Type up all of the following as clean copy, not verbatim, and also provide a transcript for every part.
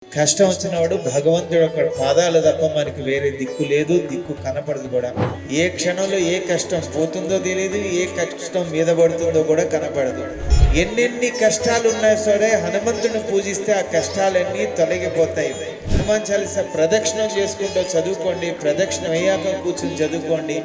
కష్టం వచ్చినవాడు భగవంతుడు ఒక పాదాలు తప్ప మనకి వేరే దిక్కు లేదు, దిక్కు కనపడదు కూడా. ఏ క్షణంలో ఏ కష్టం పోతుందో తెలియదు, ఏ కష్టం మీద పడుతుందో కూడా కనపడదు. ఎన్నెన్ని కష్టాలు ఉన్నా సరే హనుమంతుడిని పూజిస్తే ఆ కష్టాలన్నీ తొలగిపోతాయి. హనుమాన్ చాలీసా ప్రదక్షిణం చేసుకుంటూ చదువుకోండి, ప్రదక్షిణం అయ్యాక కూర్చుని చదువుకోండి.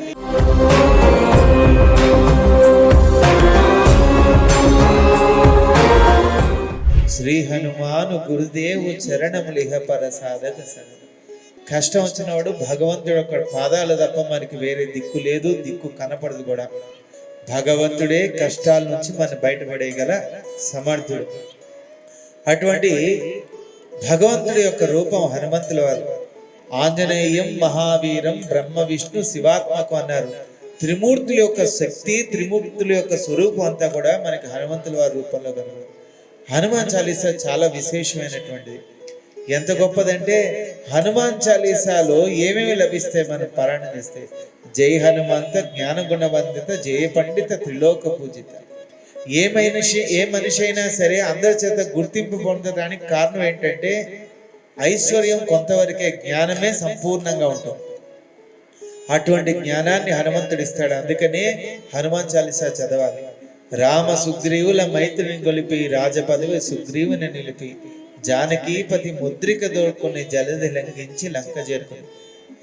శ్రీ హనుమాను గురుదేవు చరణములిహ పరసాధక సన. కష్టం వచ్చినవాడు భగవంతుడు ఒక పాదాలు తప్ప మనకి వేరే దిక్కు లేదు, దిక్కు కనపడదు కూడా. భగవంతుడే కష్టాల నుంచి మనం బయటపడేయగల సమర్థుడు. అటువంటి భగవంతుడి యొక్క రూపం హనుమంతుల వారు. ఆంజనేయం మహావీరం బ్రహ్మ విష్ణు శివాత్మకు అన్నారు. త్రిమూర్తుల యొక్క శక్తి, త్రిమూర్తుల యొక్క స్వరూపం అంతా కూడా మనకి హనుమంతుల వారి రూపంలో కనబడుతుంది. హనుమాన్ చాలీసా చాలా విశేషమైనటువంటిది. ఎంత గొప్పదంటే హనుమాన్ చాలీసాలో ఏమేమి లభిస్తాయి మనం పారాయణ చేస్తే? జై హనుమంత జ్ఞానగుణవందిత జయ పండిత త్రిలోక పూజిత. ఏ మనిషి అయినా సరే అందరి చేత గుర్తింపు పొందడానికి కారణం ఏంటంటే ఐశ్వర్యం కొంతవరకే, జ్ఞానమే సంపూర్ణంగా ఉంటుంది. అటువంటి జ్ఞానాన్ని హనుమంతుడు ఇస్తాడు. అందుకనే హనుమాన్ చాలీసా చదవాలి. రామ సుగ్రీవుల మైత్రిని గొలిపి రాజపదవి సుగ్రీవుని నిలిపి జానకీపతి ముద్రిక దోడుకుని జలది లంఘించి లంక చేరుకుని.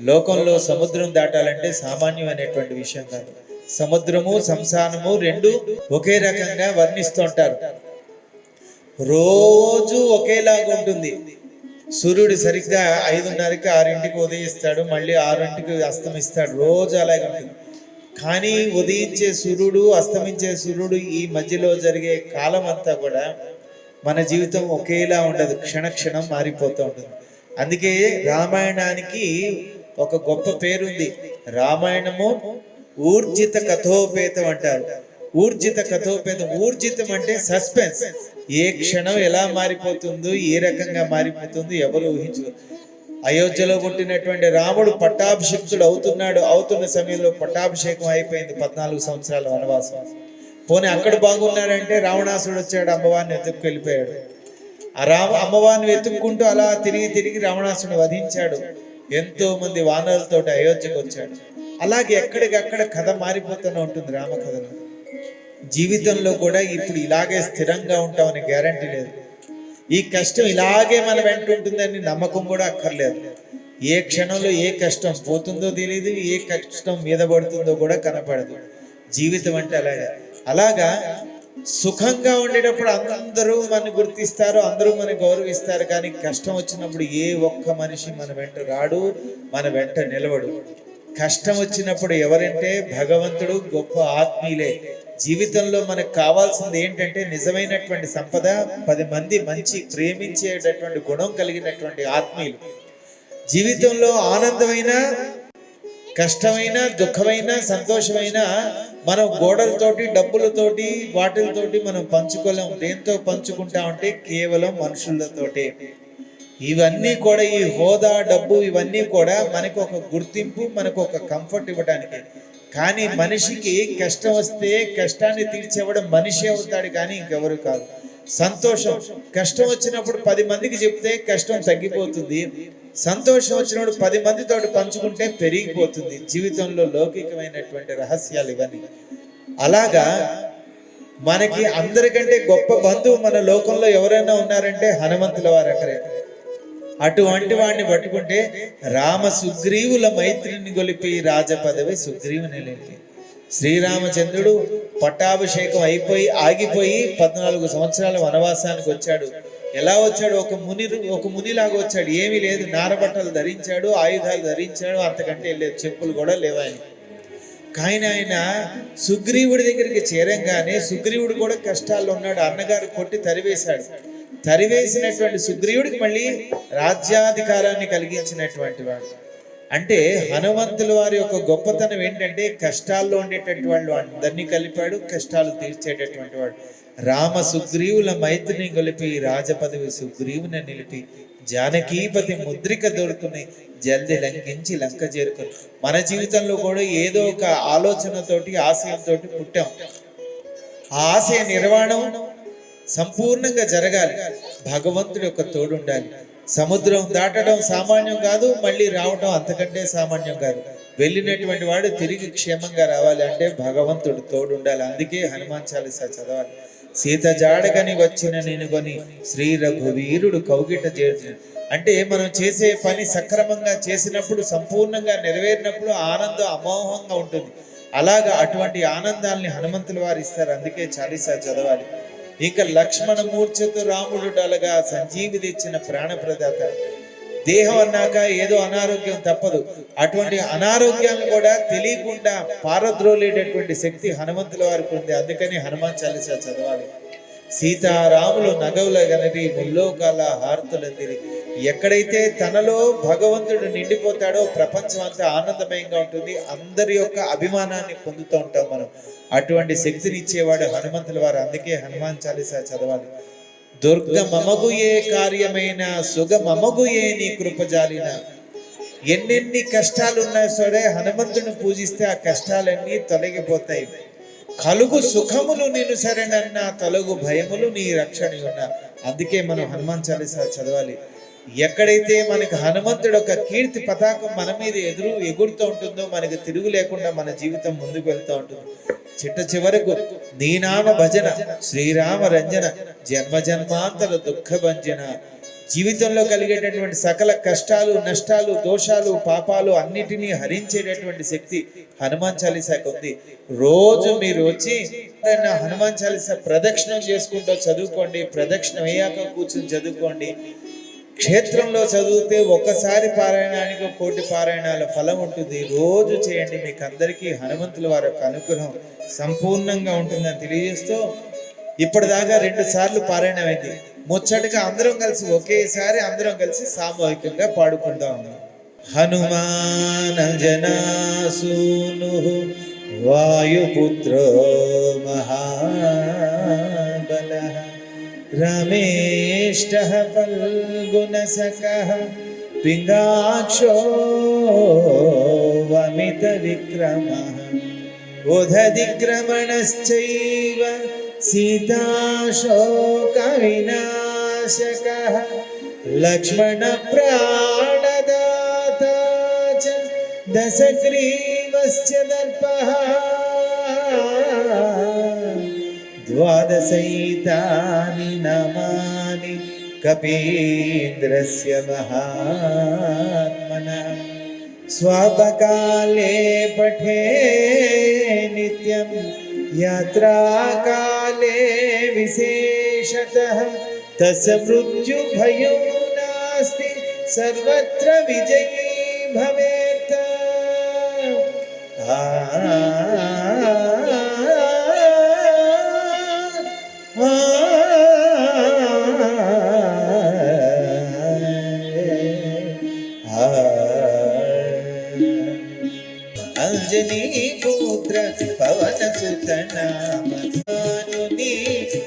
లోకంలో సముద్రం దాటాలంటే సామాన్యమైనటువంటి విషయం కాదు. సముద్రము సంసారము రెండు ఒకే రకంగా వర్ణిస్తుంటారు. రోజు ఒకేలాగా ఉంటుంది. సూర్యుడు సరిగ్గా 5:30కి 6ంటికి ఉదయిస్తాడు, మళ్ళీ 6ంటికి అస్తమిస్తాడు. రోజు అలాగే ఉంటుంది. కానీ ఉదయించే సూర్యుడు అస్తమించే సూర్యుడు ఈ మధ్యలో జరిగే కాలం అంతా కూడా మన జీవితం ఒకేలా ఉండదు, క్షణక్షణం మారిపోతూ ఉంటుంది. అందుకే రామాయణానికి ఒక గొప్ప పేరుంది. రామాయణము ఊర్జిత కథోపేతం అంటారు. ఊర్జిత కథోపేతం. ఊర్జితం అంటే సస్పెన్స్. ఏ క్షణం ఎలా మారిపోతుందో, ఏ రకంగా మారిపోతుందో ఎవరు ఊహించరు. అయోధ్యలో పుట్టినటువంటి రాముడు పట్టాభిషిక్తుడు అవుతున్న సమయంలో పట్టాభిషేకం అయిపోయింది. 14 సంవత్సరాల వనవాసం. పోనీ అక్కడ బాగున్నాడంటే రావణాసుడు వచ్చాడు, అమ్మవారిని వెతుక్కు వెళ్ళిపోయాడు. అమ్మవారిని వెతుక్కుంటూ అలా తిరిగి రావణాసుడిని వధించాడు. ఎంతో మంది వానరులతో అయోధ్యకు వచ్చాడు. అలాగే ఎక్కడికక్కడ కథ మారిపోతూనే ఉంటుంది రామకథలో. జీవితంలో కూడా ఇప్పుడు ఇలాగే స్థిరంగా ఉంటామని గ్యారంటీ లేదు. ఈ కష్టం ఇలాగే మన వెంట ఉంటుందని నమ్మకం కూడా అక్కర్లేదు. ఏ క్షణంలో ఏ కష్టం పోతుందో తెలియదు, ఏ కష్టం మీద పడుతుందో కూడా కనపడదు. జీవితం అంటే అలాగా సుఖంగా ఉండేటప్పుడు అందరూ మన గుర్తిస్తారు, అందరూ మన గౌరవిస్తారు. కానీ కష్టం వచ్చినప్పుడు ఏ ఒక్క మనిషి మన వెంట రాడు, మన వెంట నిలవడు. కష్టం వచ్చినప్పుడు ఎవరంటే భగవంతుడు, గొప్ప ఆత్మీయులే. జీవితంలో మనకు కావాల్సింది ఏంటంటే నిజమైనటువంటి సంపద, 10 మంది మంచి ప్రేమించేటటువంటి గుణం కలిగినటువంటి ఆత్మీయులు. జీవితంలో ఆనందమైన, కష్టమైన, దుఃఖమైన, సంతోషమైన మనం గోడలతోటి, డబ్బులతోటి, వాటిలతోటి మనం పంచుకోలేం. దేంతో పంచుకుంటామంటే కేవలం మనుషులతోటే. ఇవన్నీ కూడా, ఈ హోదా, డబ్బు ఇవన్నీ కూడా మనకు ఒక గుర్తింపు, మనకు ఒక కంఫర్ట్ ఇవ్వడానికి. కానీ మనిషికి కష్టం వస్తే కష్టాన్ని తీర్చేవాడు మనిషి అవుతాడు, కానీ ఇంకెవరు కాదు. సంతోషం, కష్టం వచ్చినప్పుడు 10 మందికి చెప్తే కష్టం తగ్గిపోతుంది. సంతోషం వచ్చినప్పుడు 10 మందితో పంచుకుంటే పెరిగిపోతుంది. జీవితంలో లౌకికమైనటువంటి రహస్యాలు ఇవన్నీ. అలాగా మనకి అందరికంటే గొప్ప బంధువు మన లోకంలో ఎవరైనా ఉన్నారంటే హనుమంతుల వారు అక్కడే. అటువంటి వాడిని పట్టుకుంటే రామ సుగ్రీవుల మైత్రిని గొలిపి రాజపదవి సుగ్రీవుని నిలిపి. శ్రీరామచంద్రుడు పట్టాభిషేకం ఆగిపోయి 14 సంవత్సరాల వనవాసానికి వచ్చాడు. ఎలా వచ్చాడు? ఒక మునిలాగా వచ్చాడు. ఏమీ లేదు, నారబట్టలు ధరించాడు, ఆయుధాలు ధరించాడు, అంతకంటే లేదు, చెప్పులు కూడా లేవు ఆయన. కానీ ఆయన సుగ్రీవుడి దగ్గరికి చేరంగానే సుగ్రీవుడు కూడా కష్టాల్లో ఉన్నాడు. అన్నగారు కొట్టి తరివేసినటువంటి సుగ్రీవుడికి మళ్ళీ రాజ్యాధికారాన్ని కలిగించినటువంటి వాడు. అంటే హనుమంతుల వారి యొక్క గొప్పతనం ఏంటంటే కష్టాల్లో ఉండేటటువంటి వాళ్ళు అందరినీ కలిపాడు, కష్టాలు తీర్చేటటువంటి వాడు. రామ సుగ్రీవుల మైత్రిని గొలిపి రాజపదవి సుగ్రీవుని నిలిపి జానకీపతి ముద్రిక దొరుకుని జల్ది లంఘించి లంక చేరుకుని. మన జీవితంలో కూడా ఏదో ఒక ఆలోచనతోటి, ఆశయంతో పుట్టాం. ఆ ఆశయ నిర్వహణ సంపూర్ణంగా జరగాలి. భగవంతుడి యొక్క తోడు ఉండాలి. సముద్రం దాటడం సామాన్యం కాదు, మళ్ళీ రావడం అంతకంటే సామాన్యం కాదు. వెళ్ళినటువంటి వాడు తిరిగి క్షేమంగా రావాలి అంటే భగవంతుడు తోడు ఉండాలి. అందుకే హనుమాన్ చాలీసా చదవాలి. సీత జాడగని వచ్చిన నేను కొని శ్రీ రఘువీరుడు కౌగిట చేర్చిన అంటే మనం చేసే పని సక్రమంగా చేసినప్పుడు, సంపూర్ణంగా నెరవేరినప్పుడు ఆనందం అమోఘంగా ఉంటుంది. అలాగా అటువంటి ఆనందాల్ని హనుమంతుల వారు ఇస్తారు. అందుకే చాలీసా చదవాలి. ఇంకా లక్ష్మణ మూర్ఛతో రాముడు డలగా సంజీవి తెచ్చిన ప్రాణప్రదాత. దేహం అన్నాక ఏదో అనారోగ్యం తప్పదు. అటువంటి అనారోగ్యాలను కూడా తెలియకుండా పారద్రోలేటటువంటి శక్తి హనుమంతుల వారికి ఉంది. అందుకని హనుమాన్ చాలీసా చదవాలి. సీతారాములు నగవుల గనరి ముల్లోకాల హారతులందిరి. ఎక్కడైతే తనలో భగవంతుడు నిండిపోతాడో ప్రపంచం అంతా ఆనందమయంగా ఉంటుంది. అందరి యొక్క అభిమానాన్ని పొందుతూ ఉంటాం మనం. అటువంటి శక్తిని ఇచ్చేవాడు హనుమంతుల వారు. అందుకే హనుమాన్ చాలీసా చదవాలి. దుర్గమమగు ఏ కార్యమైన సుగమమగు ఏ నీ కృపజాలిన. ఎన్నెన్ని కష్టాలున్నా సరే హనుమంతుని పూజిస్తే ఆ కష్టాలన్నీ తొలగిపోతాయి. కలుగు సుఖములు నేను సరేనన్న తొలగు భయములు నీ రక్షణ ఉన్నా. అందుకే మనం హనుమాన్ చాలీసా చదవాలి. ఎక్కడైతే మనకు హనుమంతుడు ఒక కీర్తి పతాకం మన మీద ఎగురుతూ ఉంటుందో మనకు తిరుగు లేకుండా మన జీవితం ముందుకు వెళ్తూ ఉంటుంది. చిట్ట చివరకు నీ నామ భజన శ్రీరామ రంజన జన్మ జన్మాంతర దుఃఖ భంజన. జీవితంలో కలిగేటటువంటి సకల కష్టాలు, నష్టాలు, దోషాలు, పాపాలు అన్నిటినీ హరించేటటువంటి శక్తి హనుమాన్ చాలీసాకు ఉంది. రోజు మీరు వచ్చి హనుమాన్ చాలీసా ప్రదక్షిణం చేసుకుంటూ చదువుకోండి. ప్రదక్షిణం అయ్యాక కూర్చొని చదువుకోండి. క్షేత్రంలో చదివితే ఒక్కసారి పారాయణానికి 1,000,000 పారాయణాల ఫలం ఉంటుంది. రోజు చేయండి. మీకు అందరికీ హనుమంతుల వారి యొక్క అనుగ్రహం సంపూర్ణంగా ఉంటుందని తెలియజేస్తూ ఇప్పటిదాకా 2 సార్లు పారాయణమైంది. ముచ్చటగా అందరం కలిసి ఒకేసారి అందరం కలిసి సామూహికంగా పాడుకుందాం. హనుమానజనాసూను వాయుపుత్రో మహాబలః రమేష్టః ఫల్గుణసఖః పింగాక్షో వమిత విక్రమః ఉదధిక్రమణశ్చైవ సీతాశోక వినాశకః లక్ష్మణ ప్రాణదాత చ దశగ్రీవశ్చ దర్పః ద్వాదశైతాని నామాని కపీంద్రస్య మహాత్మనః స్వాపకాలే పఠే నిత్యం యాత్రాకాలే విశేషతః తస్య మృత్యుభయో నాస్తి సర్వత్ర విజయీ భవేత్. అంజనీ పుత్ర పవన సుత నామ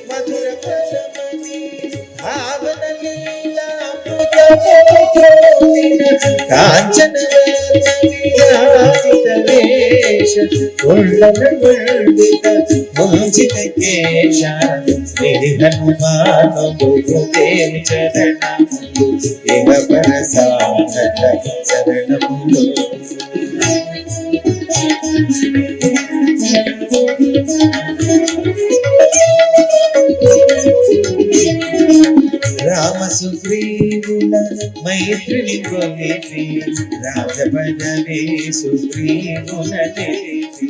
మధుర పరమణి భావన లీలా కాంచన విరాజిత వేష కుండల గుండిత ముంచిత కేశ శ్రీ హనుమాను గురుదేవ చరణములు ఇహ పరసాధక శరణములు. రామ సుగ్రీవుల మైత్రిని కొలిపి రాజపదవే సుగ్రీవుల తెలిపి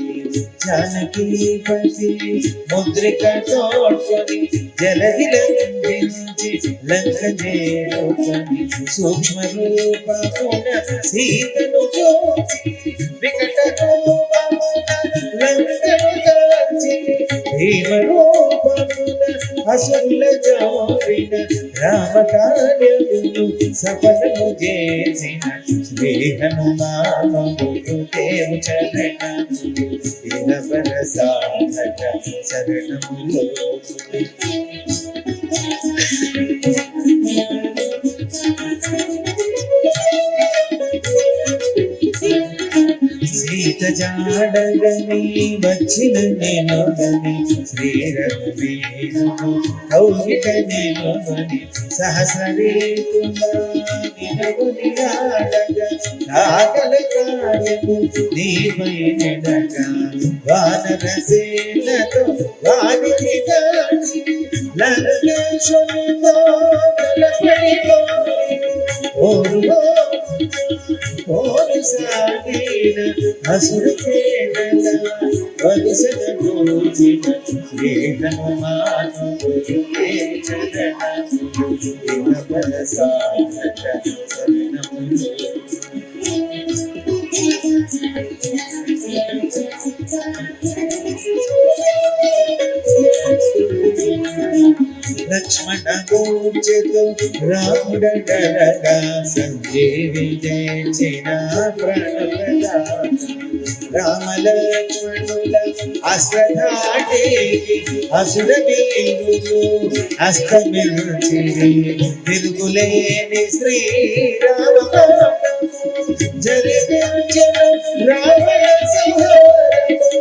జానకీపతి ముద్రిక తోడ్కొని జలధిలంఘించి లంక చేరుకొని సూక్ష్మ రూపమున సీతను చూచి వికట రూపమున లంకను దాల్చి భీమ రూపమున అసురుల జోరిన రామకార్యమును సఫలము చేసిన శ్రీ హనుమాను గురుదేవ చరణములు ఇహ పరసాధక శరణములు. సీత జాడగని వచ్చిన నేనుగని శ్రీ రఘువీరుడు కౌగిట నేనుగని సహస్రరీతులాడగా నాగల కార్యము నీపై నెడగా వానరసేనతో వానికి దాటి లంకేశునితో తలపడిపోయి ఓరు సాగిన అసురు సేనల వరుసన గోచిన శ్రీహను మానుడు చరణ సాధక శరణములు లక్ష్మణ గోచతో రాముడగా సంజీవి చేసిన ప్రణవద రామ లక్ష్మణుల అస్త్రధాటి అసుర వీరులు అస్తమించి తిరుగులేని శ్రీరామ జరిగించిన రావణ సంహారము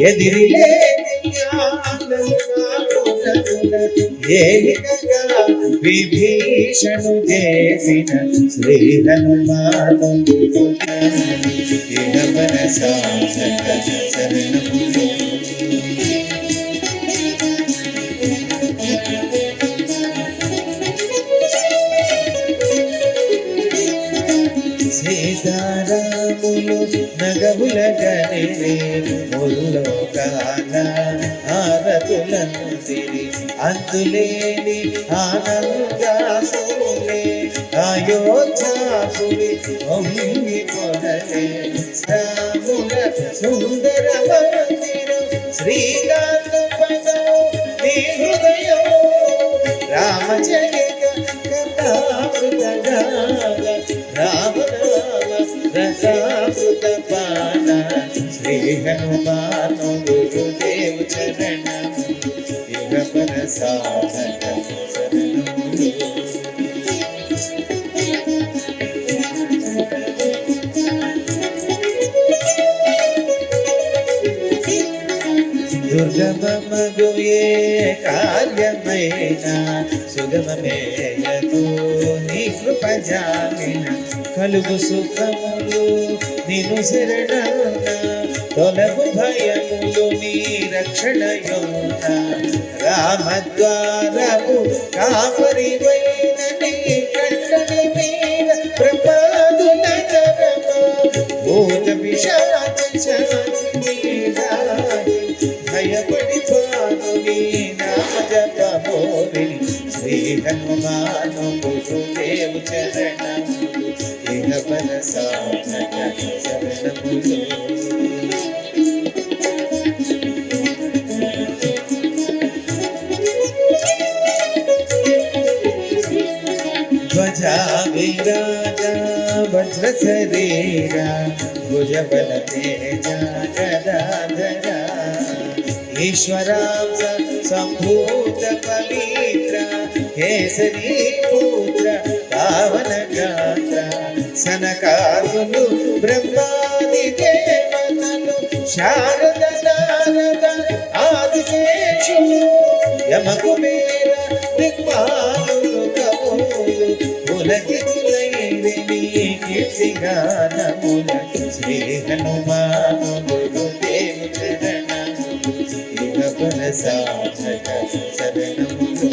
ఎదిరిలేని ఏలికగా విభీషణు చేసిన శ్రీ హనుమానుడు సాధక శరణములు సీతారాములు నగముల గనిరి ముల్లోకాల ఆరతులను తిరి అందులేని ఆనందాసులే అయోధ్యాపురి ఒంగి పొరలే రాముల సుందర మందిరం శ్రీకాంత పదం నీ హృదయం రామచరిత కథామృత రామనామ రసామృత పాన శ్రీ హనుమాను గురుదేవ చరణము ఇహ పర సాధక శరణములు దుర్గమగు ఏ కార్యమైన సుగమమేయదు నీ కృప జామిన కలుగు సుఖములు నిను శరణున తొలగు భయములు నీ రక్షణయున రామద్వారము కాపరివైన నీ కంటని మీద ప్రపాదుల కరమ భూత పిశాచ భయపడిపాను నీ నామ జపమోరిని శ్రీ హనుమాను గురుదేవ చరణములు ఇహ పర సాధక శరణములు ధ్వజా విరాజ వజ్ర శరీర భుజబల తేజ గదాధర ఈశ్వరాంశ సంభూత పవిత్ర కేసరీ పుత్ర పావన గాత్ర సనకాదులు బ్రహ్మాది దేవతలు శారద నారద ఆదిశేషులు యమకుబేర దిక్పాలులు కవులు పులకితులైరి నీ కీర్తిగానముల శ్రీ హనుమాను గురుదేవ చరణములు ఇహ పర సాధక శరణములు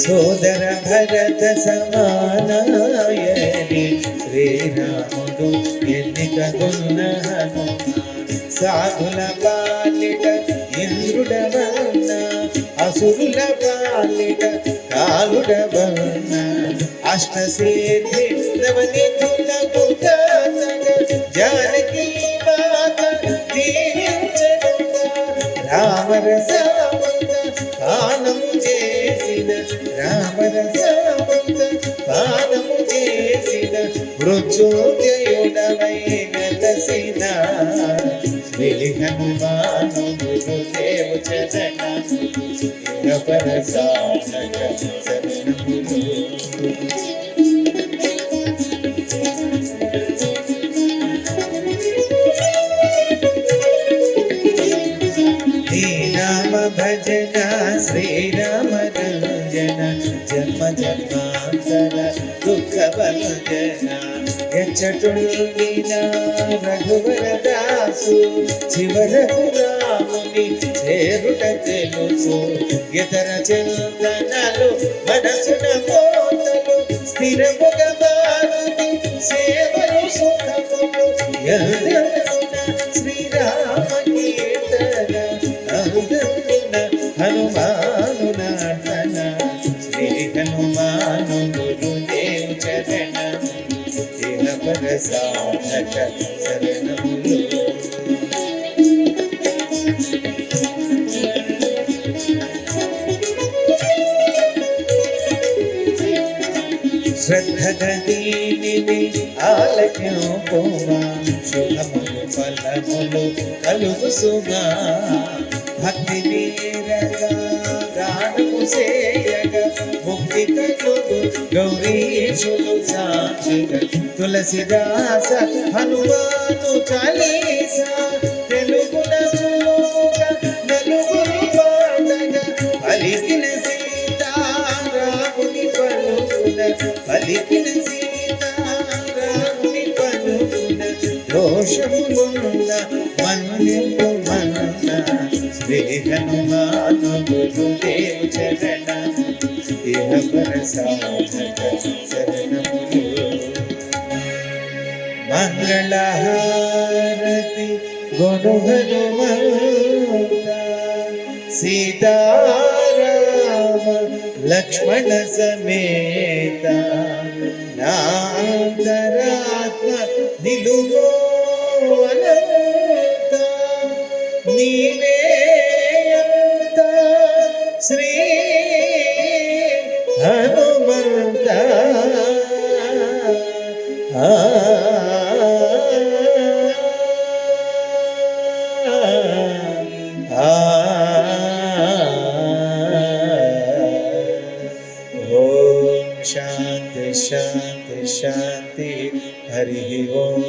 సోదర భరత సమానాయని శ్రీరాముడు ఎన్నికగొన్న హనుమ సాధుల పాలిట ఇంద్రుడవన్న అసురుల పాలిట కాలుడవన్న అష్టసిద్ధి నవనిధులకు జానకి మాత దీవించనుగా రామరసముత పానము చేసిన రామరసముత పానము చేసిన మృత్యుంజయుడవై వెలసిన శ్రీ హనుమాను గురుదేవ చరణములు ఇహ పర సాధక శరణములు రామ భజన శ్రీరామ రంజన జన్మ జన్మాంతర దుఃఖ భంజన ఎచ్చటుండిన రఘువర దాసు చివరకు రాముని చేరుట తెలుసు ఇతర చింతనలు మనసున మోతలు స్థిరముగ మారుతి సేవలు సుఖములు ఎల్లరున శ్రీరామ కీర్తన అందున హనుమాను నర్తన శ్రీ హనుమాను గురుదేవ్ చరణము ఇహ పర సాధక శరణములు శ్రద్ధగా దీనిని ఆలక్యం పోవా శుభములు ఫలములు కలుగు సుమా భక్తి నీరగా ప్రాణము సేయగా ముక్తి కలుగు గౌరీశులు సాక్షిగా తులసిదాస హనుమాను చాలీసా తెలుగున సులువుగా నలుగురు పాడగా పలికిన సీతారాముని పలుకున పలికిన సీతారాముని పలుకున దోషములున్న మన్నింపు మన్న శ్రీ హనుమాను గురుదేవ్ చరణ ఇహ పర సాధక శరణములు మంగళహారతి గురు హనుమంత సీతారామ లక్ష్మణ సమేత నాంతరాత్మ నిలువో అనంత నీవే అంత శ్రీ హనుమంత ఓం శాంతి శాంతి శాంతి హరి ఓం